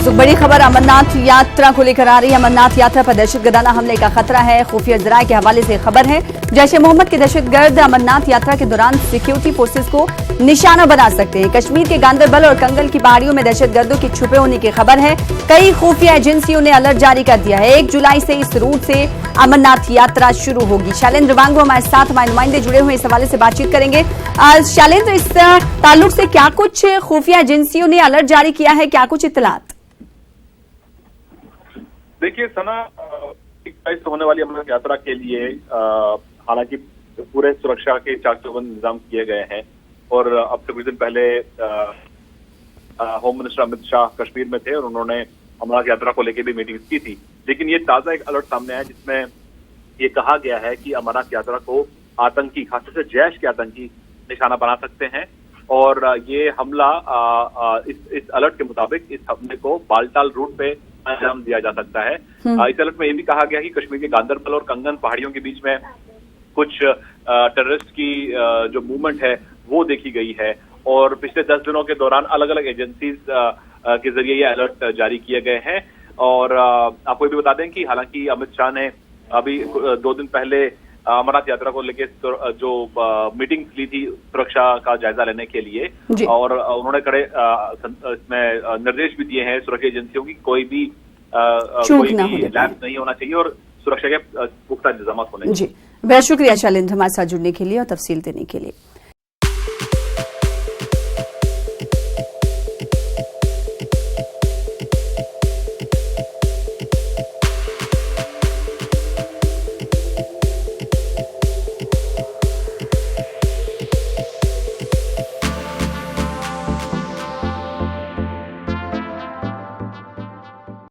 तो बड़ी खबर अमरनाथ यात्रा को लेकर आ रही है। अमरनाथ यात्रा पर दहशतगर्दाना हमले का खतरा है। खुफिया जराये के हवाले से खबर है, जैश ए मोहम्मद के दहशतगर्द अमरनाथ यात्रा के दौरान सिक्योरिटी फोर्सेस को निशाना बना सकते हैं। कश्मीर के गांदरबल और कंगल की पहाड़ियों में दहशतगर्दों के छुपे होने की खबर है। कई खुफिया एजेंसियों ने अलर्ट जारी कर दिया है। 1 जुलाई से इस रूट से अमरनाथ यात्रा शुरू होगी। शैलेंद्र वांगो हमारे साथ हमारे नुमाइंदे जुड़े हुए इस हवाले से बातचीत करेंगे। शैलेंद्र, इस ताल्लुक से क्या कुछ खुफिया एजेंसियों ने अलर्ट जारी किया है, क्या कुछ इत्तलात? देखिए सना, 21 होने वाली अमरनाथ यात्रा के लिए हालांकि पूरे सुरक्षा के चाक चौबंद इंतजाम किए गए हैं और अब से कुछ दिन पहले होम मिनिस्टर अमित शाह कश्मीर में थे और उन्होंने अमरनाथ यात्रा को लेकर भी मीटिंग की थी। लेकिन ये ताजा एक अलर्ट सामने आया जिसमें ये कहा गया है कि अमरनाथ यात्रा को आतंकी, खासतौर से जैश के आतंकी निशाना बना सकते हैं और ये हमला इस अलर्ट के मुताबिक इस हमले को बालटाल रूट पे अंजाम दिया जा सकता है। इस अलर्ट में ये भी कहा गया कि कश्मीर के गांदरबल और कंगन पहाड़ियों के बीच में कुछ टेररिस्ट की जो मूवमेंट है वो देखी गई है और पिछले 10 दिनों के दौरान अलग अलग एजेंसीज के जरिए ये अलर्ट जारी किए गए हैं। और आपको ये भी बता दें कि हालांकि अमित शाह ने अभी 2 दिन पहले अमरनाथ यात्रा को लेकर जो मीटिंग ली थी सुरक्षा का जायजा लेने के लिए और उन्होंने कड़े इसमें निर्देश भी दिए हैं सुरक्षा एजेंसियों की कोई भी लैप्स नहीं होना चाहिए और सुरक्षा के पुख्ता इंतजाम होने चाहिए। जी, बहुत शुक्रिया शैलेंद्र हमारे साथ जुड़ने के लिए और तफसील देने के लिए।